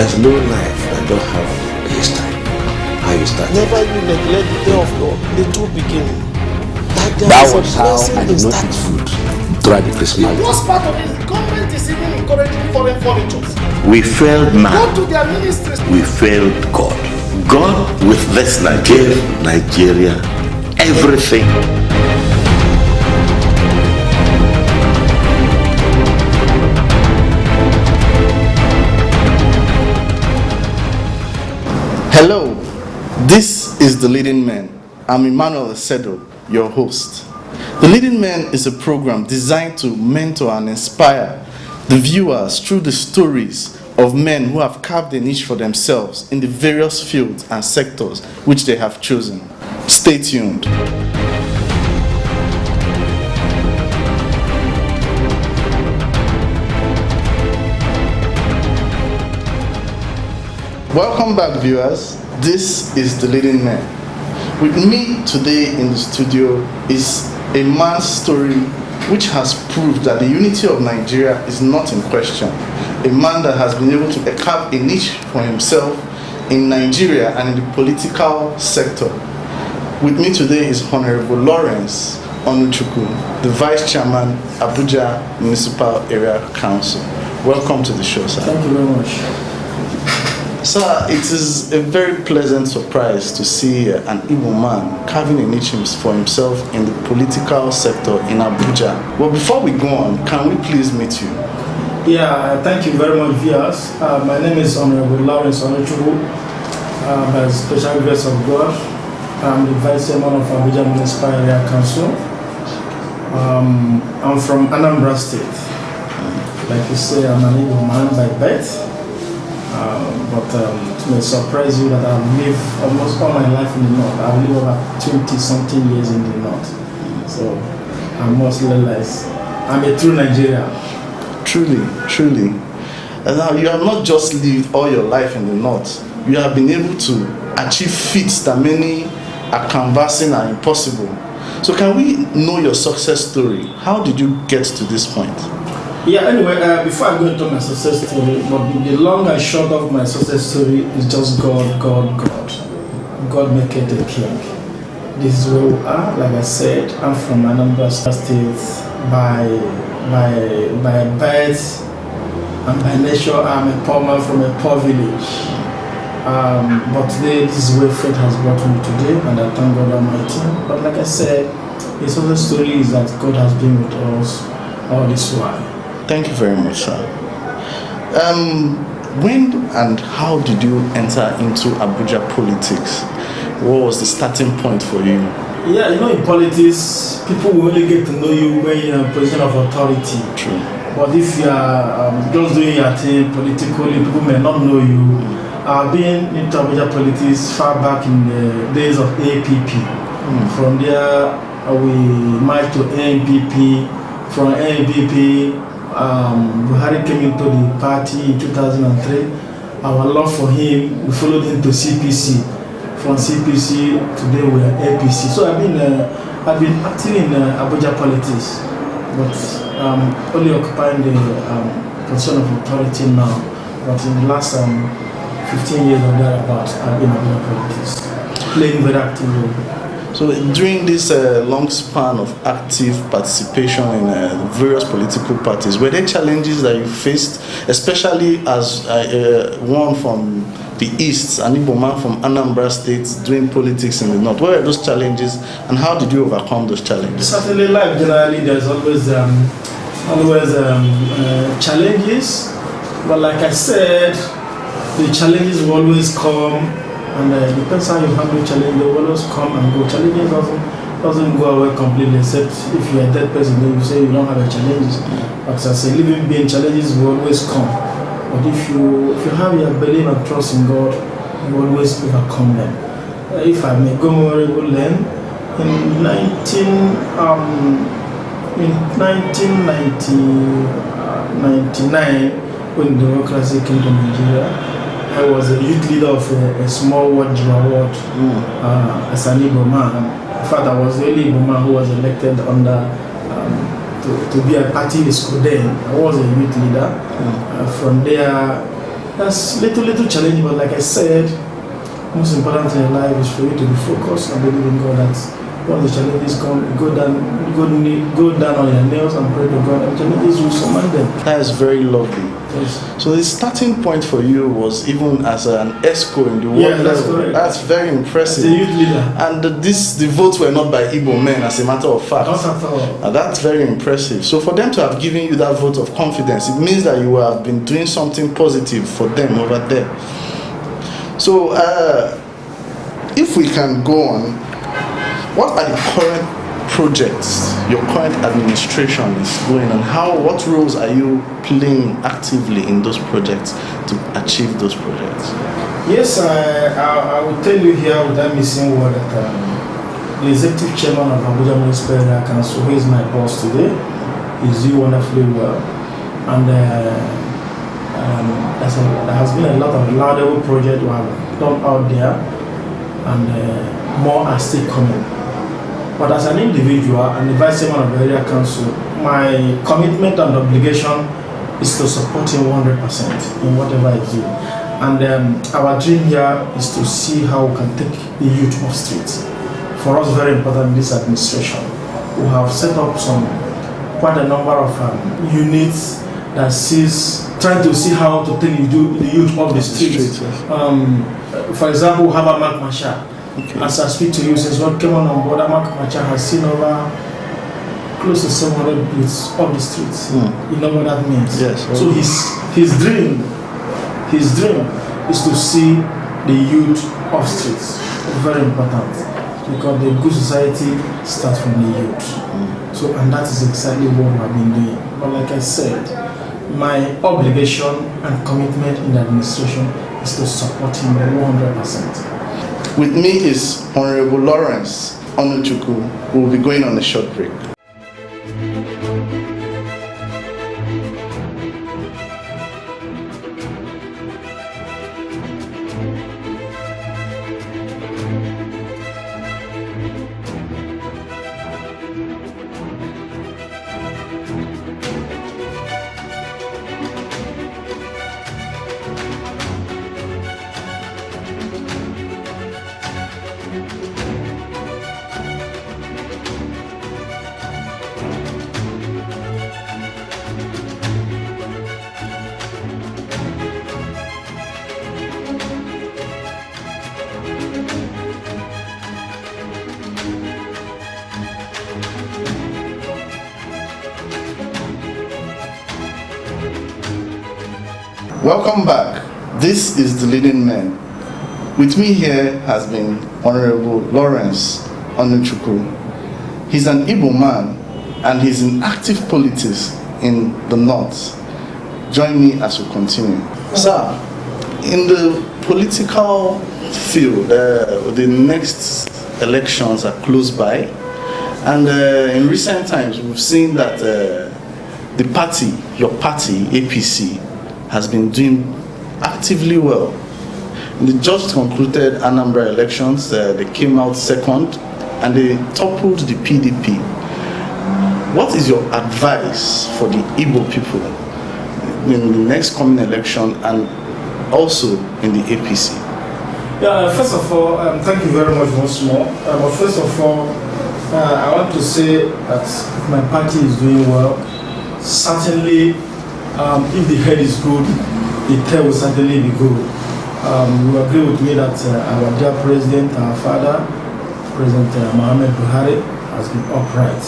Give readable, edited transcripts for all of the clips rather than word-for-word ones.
There's no life that don't have a history. How you start. Never you neglect the day of your little beginning. That was how I did not eat food throughout the Christmas. The worst part of it is the government is even encouraging foreign furnitures. We failed man. Go to their ministries. We failed God. God with this Nigeria everything. Hello, this is The Leading Men. I'm Emmanuel Acedo, your host. The Leading Men is a program designed to mentor and inspire the viewers through the stories of men who have carved a niche for themselves in the various fields and sectors which they have chosen. Stay tuned. Welcome back, viewers. This is The Leading Men. With me today in the studio is a man's story which has proved that the unity of Nigeria is not in question. A man that has been able to carve a niche for himself in Nigeria and in the political sector. With me today is Honorable Lawrence Onuchukwu, the Vice Chairman, Abuja Municipal Area Council. Welcome to the show, sir. Thank you very much. Sir, it is a very pleasant surprise to see an Igbo man carving a niche for himself in the political sector in Abuja. Well, before we go on, can we please meet you? Yeah, thank you very much, viewers. My name is Honorable Lawrence Onuchukwu. By special grace of God, I'm the Vice Chairman of Abuja Municipal Area Council. I'm from Anambra State. Like you say, I'm an Igbo man by birth. But it may surprise you that I've lived almost all my life in the north. I've lived over 20-something years in the north. So I must realize I'm a true Nigerian. Truly, truly. And now you have not just lived all your life in the north. You have been able to achieve feats that many are canvassing are impossible. So can we know your success story? How did you get to this point? Yeah, anyway, before I go into my success story, but the long and short of my success story is just God. God make it a king. This is where we are. Like I said, I'm from Anambra State by birth and by nature. I'm a poor man from a poor village. But today, this is where fate has brought me today, and I thank God Almighty. But like I said, the success story is that God has been with us all this while. Thank you very much, sir. When and how did you enter into Abuja politics? What was the starting point for you? Yeah, you know, in politics, people will only get to know you when you're in a position of authority. True. But if you are just doing your thing politically, people may not know you. I've been into Abuja politics far back in the days of APP. From there, we marched to ANPP. From ANPP, Buhari came into the party in 2003. Our love for him, we followed him to CPC. From CPC, today we are APC. So I've been active in Abuja politics, but only occupying the position of authority now. But in the last 15 years or thereabouts, I've been in Abuja politics, playing very active role. So during this long span of active participation in various political parties, were there challenges that you faced, especially as one from the East, an Igbo man from Anambra State doing politics in the North? What were those challenges and how did you overcome those challenges? Certainly, life generally, there's always challenges, but like I said, the challenges will always come. And it depends how you handle challenge. They will always come and go. Challenges doesn't go away completely, except if you're a dead person, then you say you don't have a challenge. But as a living being, challenges will always come. But if you have your belief and trust in God, you will always overcome them. If I may go more then, in 1999, when democracy came to Nigeria, I was a youth leader of a small ward as an Igbo man. In fact, I was the only Igbo man who was elected under to be a party in school then. I was a youth leader. From there, That's little challenge, but like I said, most important in life is for you to be focused and believe in God. That when the challenges come, go down on your nails and pray to God, and challenges will surmount them. That is very lovely. Yes. So the starting point for you was even as an ESCO in the world that's level. correct. That's very impressive. As a youth leader. And the votes were not by Igbo men, as a matter of fact. Not at all. And that's very impressive. So for them to have given you that vote of confidence, it means that you have been doing something positive for them over there. So if we can go on, what are the current projects your current administration is going on? What roles are you playing actively in those projects to achieve those projects? Yes, I will tell you here without missing word that the executive chairman of Abuja Municipal Area Council, who is my boss today, is doing wonderfully well. And there has been a lot of laudable projects we have done out there, and more are still coming. But as an individual and the vice chairman of the area council, my commitment and obligation is to support him 100% in whatever I do. And our dream here is to see how we can take the youth off streets. For us, very important in this administration. We have set up quite a number of units that trying to see how to take the youth off the streets. For example, we have a Mark Masha. Okay. As I speak to you, since what came on board, Mark Masha has seen over close to 700 youths off the streets. You know what that means? Yes. So his dream is to see the youth off streets. Very important, because the good society starts from the youth. So, and that is exactly what we have been doing. But like I said, my obligation and commitment in the administration is to support him 100%. With me is Honorable Lawrence Onuchukwu, who will be going on a short break. Welcome back. This is The Leading Men. With me here has been Honorable Lawrence Onuchukwu. He's an Igbo man and he's in active politics in the north. Join me as we continue. Sir, in the political field, the next elections are close by, and in recent times we've seen that the party, your party, APC, has been doing actively well. In the just concluded Anambra elections, they came out second and they toppled the PDP. What is your advice for the Igbo people in the next coming election and also in the APC? Yeah, first of all, thank you very much once more. But first of all, I want to say that my party is doing well. Certainly, if the head is good, the tail will certainly be good. You agree with me that our dear president, our father, President Muhammad Buhari, has been upright.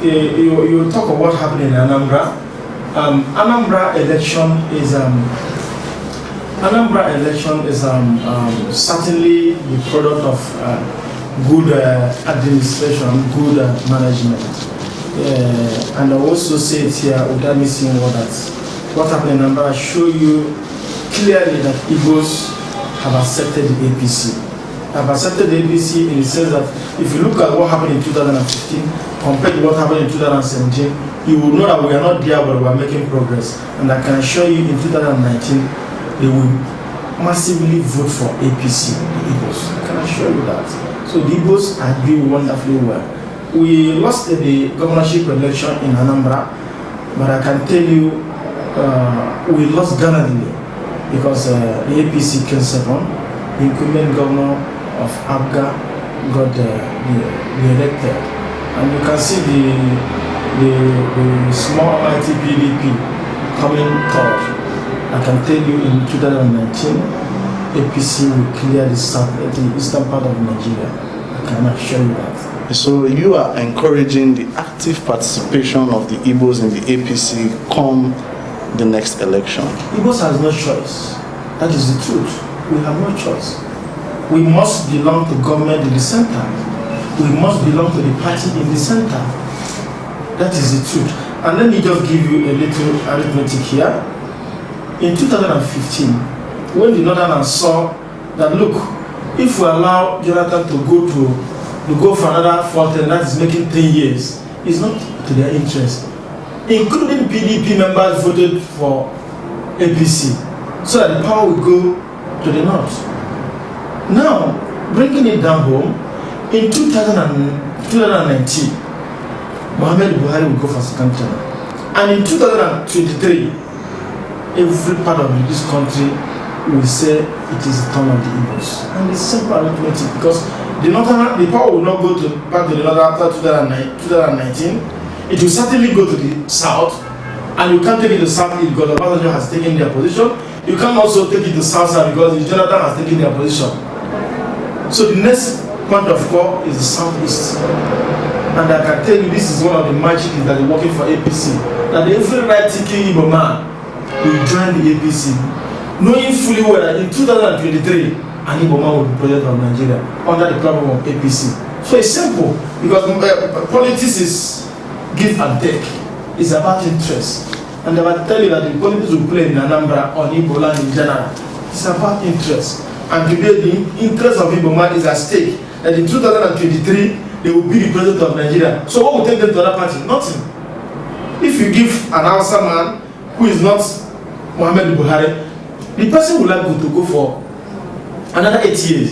You talk of what happened in Anambra. Anambra election is certainly the product of good administration, good management. And I also say it here without missing what happened in Anambra show you clearly that Igbos have accepted the APC. Have accepted the APC in the sense that if you look at what happened in 2015 compared to what happened in 2017, you will know that we are not there, but we are making progress. And I can assure you in 2019, they will massively vote for APC, the Igbos. I can assure you that. So the Igbos are doing wonderfully well. We lost the governorship election in Anambra, but I can tell you we lost gallantly. because the APC came second. The incumbent governor of Abga got the elected, and you can see the small mighty PDP coming third. I can tell you in 2019, APC will clear the eastern part of Nigeria. I can assure you that. So you are encouraging the active participation of the Igbos in the APC come the next election. Igbos has no choice. That is the truth. We have no choice. We must belong to government in the center. We must belong to the party in the center. That is the truth. And let me just give you a little arithmetic here. In 2015, when the Northerners saw that, look, if we allow Jonathan to go for another 4 terms, that is making 10 years, it's not to their interest. Including PDP members voted for APC, so that the power will go to the north. Now, bringing it down home, in 2019, Mohamed Buhari will go for second term. And in 2023, every part of this country will say it is the turn of the Igbos. And it's simple arithmetic, because the power will not go back to the north after 2019. It will certainly go to the south, and you can't take it to south because the Obasanjo has taken their position. You can't also take it to south because Jonathan has taken their position. So the next point of call is the southeast. And I can tell you, this is one of the magic that is working for APC. That every right-thinking Igbo man will join the APC, knowing fully well that in 2023, an Igbo man will be president of Nigeria under the platform of APC. So it's simple, because politics is give and take. It's about interest. And I will tell you that the politics will play in Anambra or Igbo land in general. It's about interest. And today the interest of Igbo man is at stake. That in 2023, they will be the president of Nigeria. So what will take them to other party? Nothing. If you give an Hausa man who is not Muhammad Buhari, the person will like to go for another 8 years.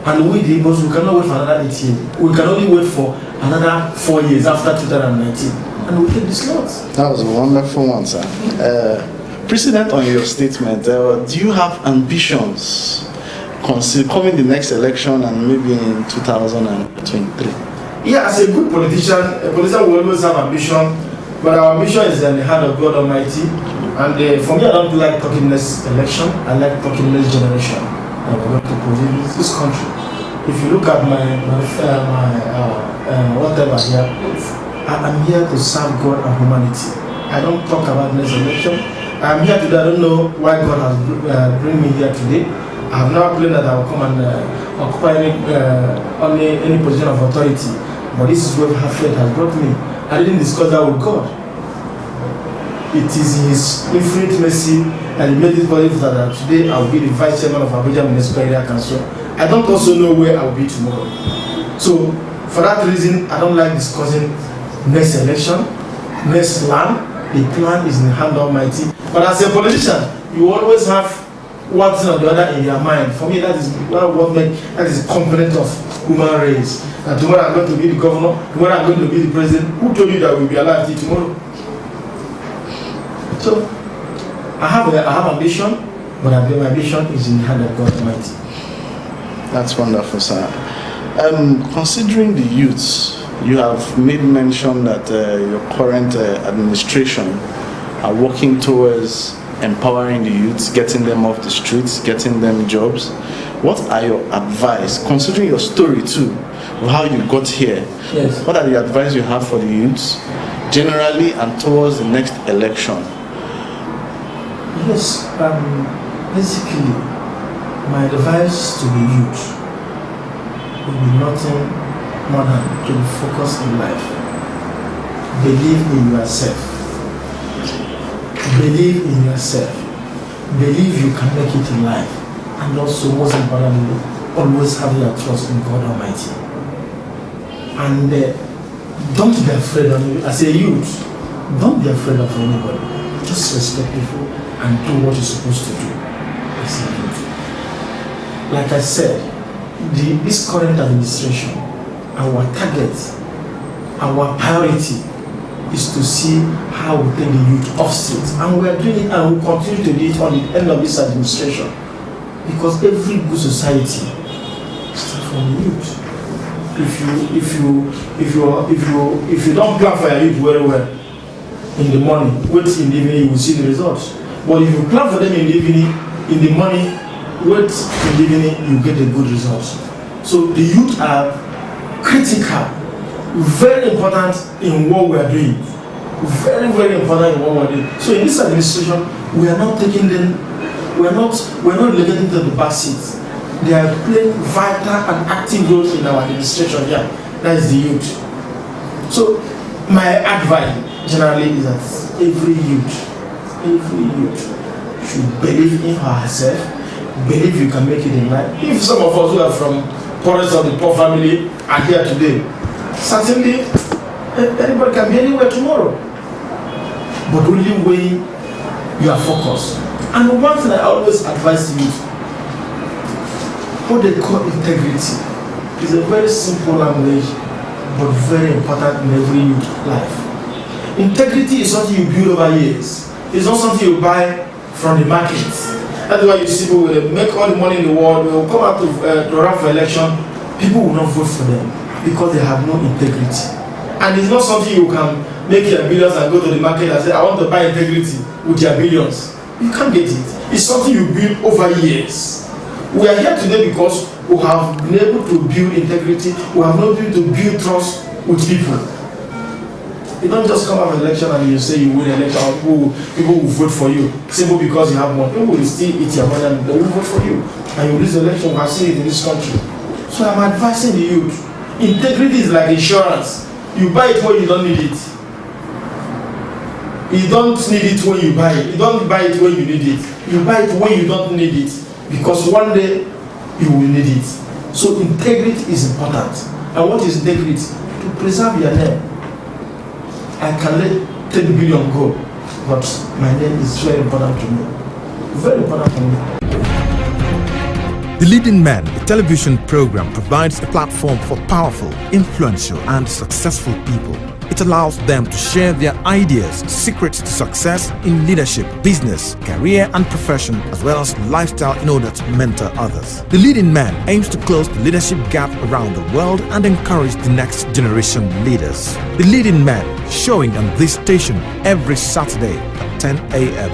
And we the Igbos, we cannot wait for another 8 years. We can only wait for another 4 years after 2019. And we take the slots. That was a wonderful one, sir. President, on your statement, do you have ambitions coming the next election and maybe in 2023? Yeah, as a good politician, a politician will always have ambition, but our ambition is in the hand of God Almighty. And for me, I don't like talking next election, I like talking next generation. And we're going to produce this country. If you look at my whatever here, I'm here to serve God and humanity. I don't talk about next election. I'm here today, I don't know why God has bring me here today. I have never planned that I will come and occupy any position of authority. But this is where faith has brought me. I didn't discuss that with God. It is in His infinite mercy that He made it possible that today I will be the Vice Chairman of Abuja Municipal Area Council. I don't also know where I will be tomorrow. So, for that reason, I don't like discussing next election, next plan. The plan is in the hand of Almighty. But as a politician, you always have one thing or the other in your mind. For me, that is a component of human race. And tomorrow I'm going to be the governor, tomorrow I'm going to be the president. Who told you that we'll be alive till tomorrow? So, I have ambition, but my ambition is in the hand of God Almighty. That's wonderful, sir. Considering the youths, you have made mention that your current administration are working towards empowering the youths, getting them off the streets, getting them jobs. What are your advice, considering your story too, of how you got here? Yes. What are the advice you have for the youths, generally and towards the next election? Yes, basically, my advice to the youth will be nothing more than to be focused in life. Believe in yourself. Believe in yourself. Believe you can make it in life. And also, most importantly, always have your trust in God Almighty. And don't be afraid of you. As a youth, don't be afraid of anybody. Just respect people and do what you're supposed to do as a youth. Like I said, this current administration, our target, our priority is to see how we take the youth off street. And we are doing it and we continue to do it on the end of this administration. Because every good society starts from the youth. If you don't plan for your youth very well in the morning, wait in the evening, you will see the results. But if you plan for them in the evening, in the morning, wait in the evening, you get the good results. So the youth are critical, very important in what we are doing. Very, very important in what we are doing. So in this administration, we are not taking them, we are not letting them to the back seat. They are playing vital and active roles in our administration here. That is the youth. So my advice generally is that every youth should believe in herself, believe you can make it in life. If some of us who are from poorest of the poor family are here today, certainly anybody can be anywhere tomorrow. But only when you are focused. And one thing I always advise you, what they call integrity is a very simple language, but very important in every youth life. Integrity is something you build over years. It's not something you buy from the market. That's why you see people will make all the money in the world, they will come out to run for election, people will not vote for them because they have no integrity. And it's not something you can make your billions and go to the market and say, I want to buy integrity with your billions. You can't get it. It's something you build over years. We are here today because we have been able to build integrity, we have not been able to build trust with people. You don't just come out of an election and you say you win an election, people will vote for you simply because you have money. People will still eat your money and they will vote for you. And you lose the election, we have seen it in this country. So I'm advising the youth. Integrity is like insurance. You buy it when you don't need it. You don't need it when you buy it. You don't buy it when you need it. You buy it when you don't need it. Because one day you will need it. So integrity is important. And what is integrity? To preserve your name. I can let 10 billion go, but my name is very important to me. Very important to me. The Leading Man, a television program, provides a platform for powerful, influential, and successful people. It allows them to share their ideas, secrets to success in leadership, business, career, and profession, as well as lifestyle in order to mentor others. The Leading Man aims to close the leadership gap around the world and encourage the next generation leaders. The Leading Man, showing on this station every Saturday at 10 a.m.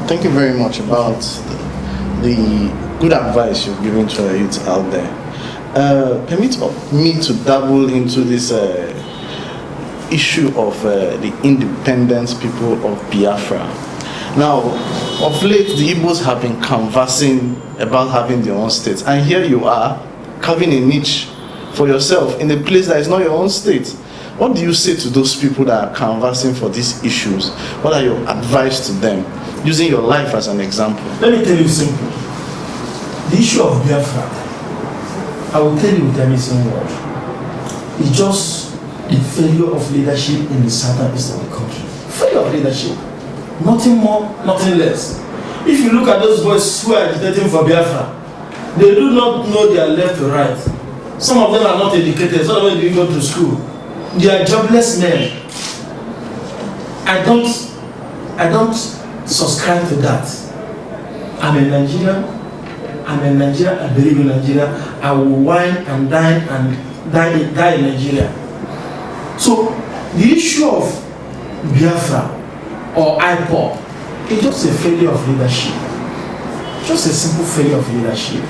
Thank you very much about the good advice you've given to our youth out there. Permit me to dabble into this issue of the independence people of Biafra. Now, of late, the Igbos have been conversing about having their own state, and here you are carving a niche for yourself in a place that is not your own state. What do you say to those people that are conversing for these issues? What are your advice to them, using your life as an example? Let me tell you simple. The issue of Biafra, I will tell you with a missing word. It's just the failure of leadership in the southern east of the country. Failure of leadership. Nothing more, nothing less. If you look at those boys who are agitating for Biafra, they do not know their left or right. Some of them are not educated, some of them didn't go to school. They are jobless men. I don't subscribe to that. I'm a Nigerian. I believe in Nigeria. I will wine and dine and die in Nigeria. So the issue of Biafra or IPOB is just a failure of leadership. Just a simple failure of leadership.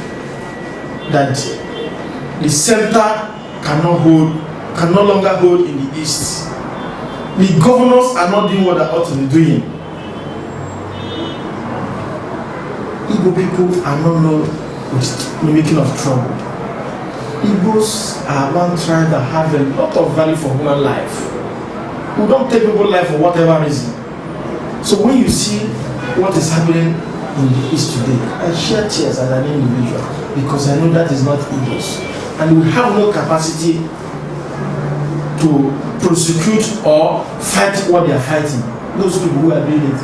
That the center can no longer hold in the east. The governors are not doing what they ought to be doing. Igbo people are not known with the making of trouble. Igbos are one tribe that have a lot of value for human life. We don't take people's life for whatever reason. So when you see what is happening in the east today, I shed tears as an individual because I know that is not Igbos. And we have no capacity to to prosecute or fight what they are fighting. Those people who are doing it.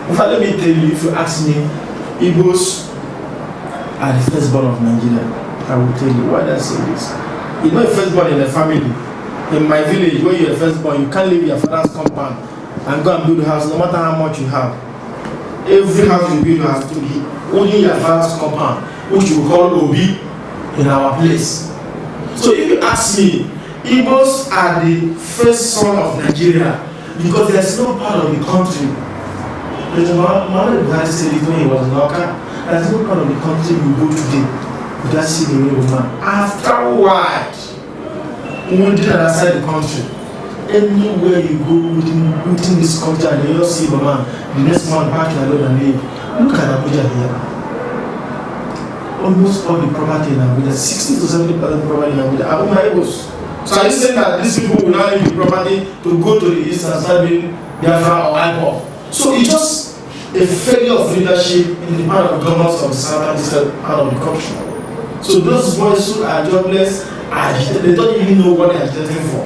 In fact, let me tell you, if you ask me, Igbos are the firstborn of Nigeria. I will tell you why I say this. You know, a firstborn in the family. In my village, where you're a firstborn, you can't leave your father's compound and go and build a house, no matter how much you have. Every house you build has to be only your father's compound, which we call Obi in our place. So if you ask me, Igbos are the first son of Nigeria because there's no part of the country. President Muhammadu Buhari said it when he was in Oka. There's no part of the country you go today without seeing a Igbo man. Afterward, when we did outside the country, anywhere you go within this country and you just see Igbo man, the next man back in Aloda and leave. Look at Abuja here. Almost all the property in Abuja, 60 to 70% property in Abuja, are owned by Igbos. So are you saying that these people will now leave the property to go to the east and start doing Biafra or IPOB? So it's just a failure of leadership in the part of governments of the southern part of the country. So those boys who are jobless, they don't even know what they are agitating for.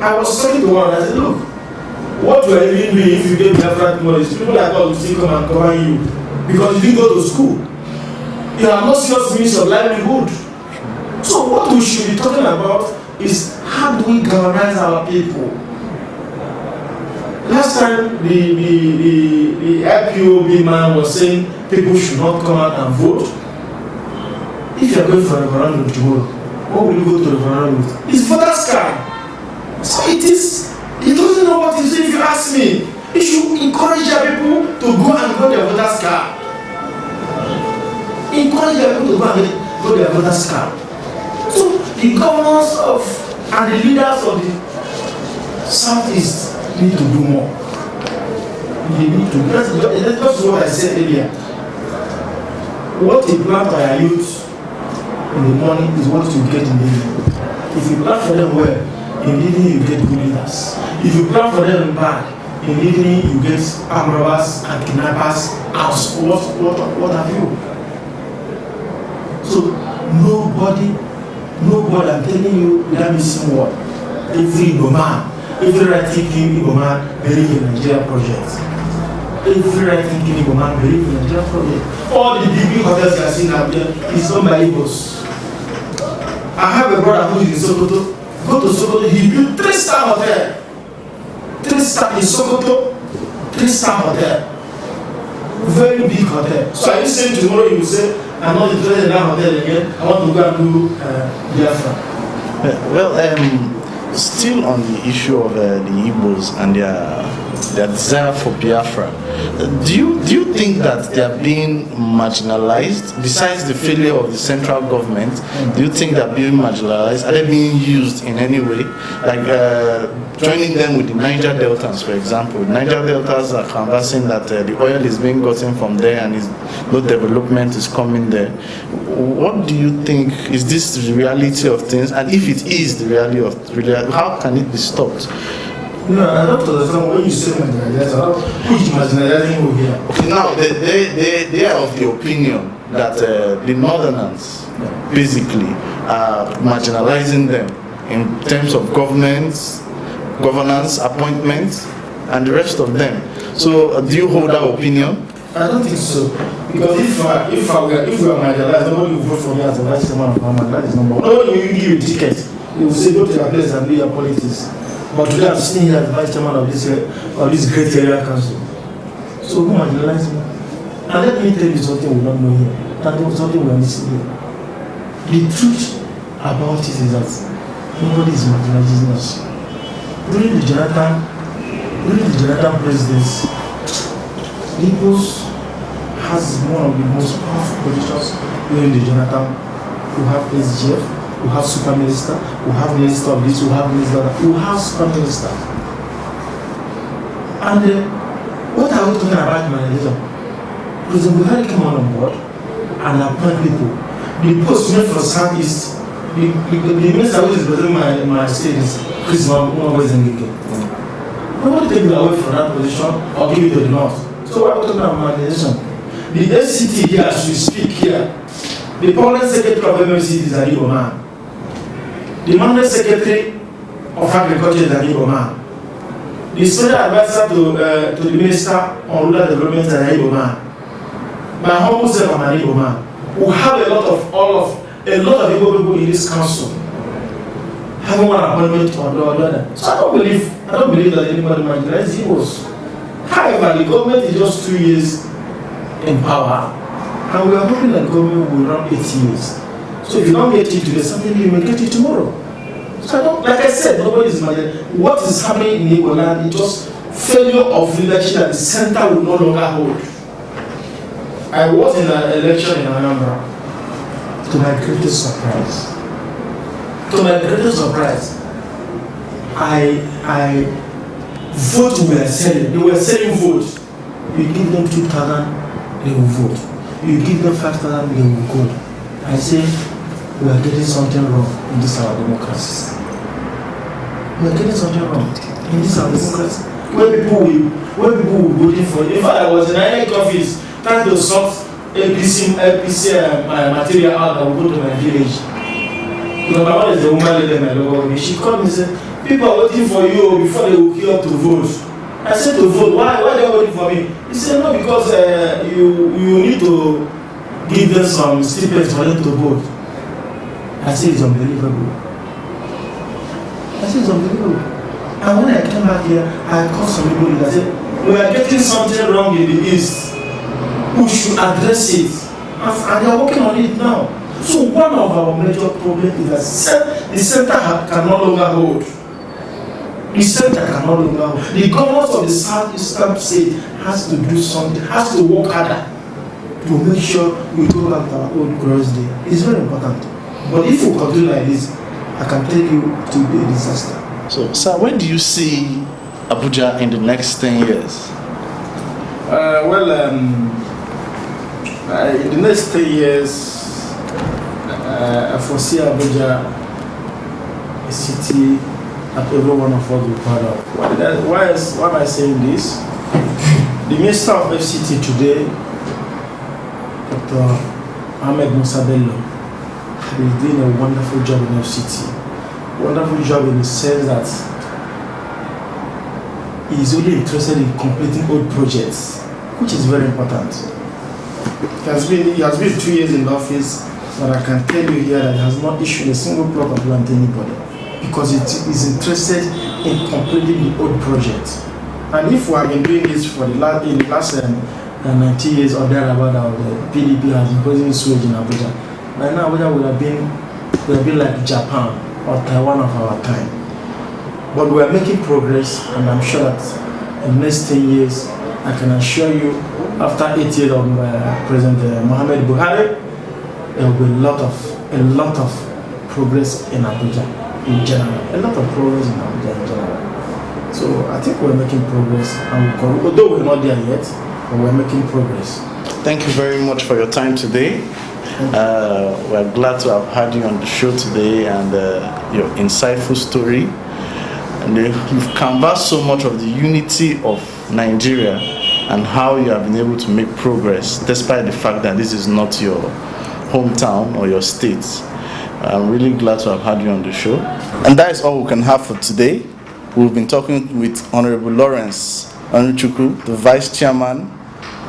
I was talking to one and I said, look, what you are even doing if you get Biafra tomorrow is people that God will still come and cover you because you didn't go to school. You have no serious means of livelihood. So what we should be talking about is how do we galvanize our people? Last time the IPOB man was saying people should not come out and vote. If you are going for a referendum tomorrow, what will you go to the referendum with? It's voter's card. So he doesn't know what he's doing. If you ask me, he should encourage your people to go and get their voter's card. Encourage your people to go and get their voter's card. So the governors and the leaders of the Southeast need to do more. They need to. That's what I said earlier. What you plant by your youth in the morning is what you get in the evening. If you plant for them well, in the evening you get good leaders. If you plant for them bad, in the evening you get armed robbers and kidnappers and what have you. So nobody, I'm telling you, without missing word, every Igbo man, every right-thinking Igbo man believe in Nigeria project. Every right-thinking Igbo man believe in Nigeria project. All the big hotels you are seeing out there is owned by Igbos. I have a brother who is in Sokoto. Go to Sokoto, he built 3-star hotel. 3-star in Sokoto, 3-star hotel. Very big hotel. So are you saying tomorrow you will say, I'm not interested in that hotel again, I want to go and do Biafra? Well, still on the issue of the Igbos and their desire for Biafra, do you think that they are being marginalized? Besides the failure of the central government, do you think they are being marginalized? Are they being used in any way? Like joining them with the Niger Deltas, for example. Niger Deltas are canvassing that the oil is being gotten from there and no development is coming there. What do you think? Is this the reality of things? And if it is the reality, how can it be stopped? No, I don't understand when you say marginalization. Who is marginalizing who here? Okay, now they are of the opinion that the Northerners basically are marginalizing them in terms of governance, appointments, and the rest of them. So, do you hold that opinion? I don't think so. Because if we are marginalized, nobody will vote for me as a vice chairman of Parliament. That is number one. Nobody will give you a ticket. They will say, go to your place and do your politics. But today I'm sitting here as the vice chairman of this great area council. So who marginalized me? And let me tell you something we don't know here. And something we are missing here. The truth about it is that nobody is marginalizing us. During the Jonathan presidency, Igbos has one of the most powerful positions during the Jonathan. We have SGF. We have super minister, we have minister of this, we have minister of that, we have super minister. And what are we talking about humanitarian? President Buhari came on board and appointed people. The post made for Southeast, the minister who is representing my state is Chris Mwangwe. Nobody take it away from that position or give it to the North. So what are we talking about humanitarian? The FCT here, as we speak here, the permanent secretary of MFC is an Igbo man. The permanent secretary of Agriculture is an Igbo man. The special advisor to the Minister on Rural Development is an Igbo man. My humble self, I'm an Igbo man. We have a lot of Igbo people in this council. Having one appointment or the other. So I don't believe that anybody marginalizes Igbos. However, the government is just 2 years in power, and we are hoping that the government will run 8 years. So if you don't get it today, certainly you may get it tomorrow. So I don't, like I said, nobody is marginalized. What is happening in Igbo land is just failure of leadership that the center will no longer hold. I was in an election in Anambra. To my greatest surprise, I vote were selling. They were selling votes. You give them 2,000, they will vote. You give them 5,000, they will go. I say, we are getting something wrong in this our democracy. We are getting something wrong in this our democracy. Where people will voting for you. In fact, I was in an INEC office trying to sort LPC material out that will go to my village. Number one is the woman lady my local. She called me and said, people are waiting for you before they will queue up to vote. I said, to vote? Why are they waiting for me? He said, no, because you need to give them some stipends for them to vote. I said, it's unbelievable. And when I came back here, I called some people and I said, we are getting something wrong in the East. We should address it. And they are working on it now. So one of our major problems is that the center can no longer hold. The center can no longer hold. The government of the Southeastern state has to do something, has to work harder to make sure we go back to our old glorious day. It's very important. But if we continue like this, I can tell you it will be a disaster. So, sir, when do you see Abuja in the next 10 years? In the next 10 years, I foresee Abuja a city that every one of us will be proud of. Why am I saying this? The Minister of FCT today, Dr. Ahmed Musa Bello, is doing a wonderful job in FCT. Wonderful job in the sense that he is only interested in completing old projects, which is very important. He has been 2 years in the office, but I can tell you here that he has not issued a single plot of land to anybody because it is interested in completing the old project. And if we have been doing this for the last 90 years or thereabout, the PDP has been posing sewage in Abuja. Right now, Abuja would have been like Japan or Taiwan of our time. But we are making progress, and I'm sure that in the next 10 years, I can assure you, after 8 years of President Muhammad Buhari, there will be a lot of progress in Abuja in general. A lot of progress in Abuja in general. So I think we're making progress, and although we're not there yet, but we're making progress. Thank you very much for your time today. We're glad to have had you on the show today and your insightful story. And you've canvassed so much of the unity of Nigeria and how you have been able to make progress despite the fact that this is not your hometown or your state. I'm really glad to have had you on the show. And that is all we can have for today. We've been talking with Honorable Lawrence Anuchukwu, the Vice Chairman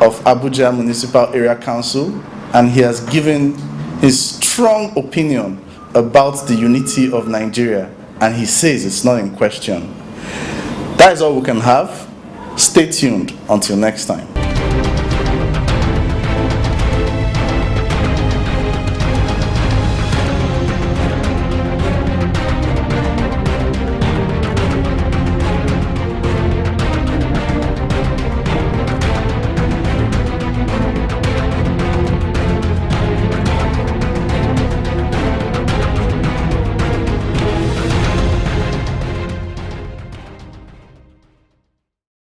of Abuja Municipal Area Council, and he has given his strong opinion about the unity of Nigeria, and he says it's not in question. That is all we can have. Stay tuned until next time.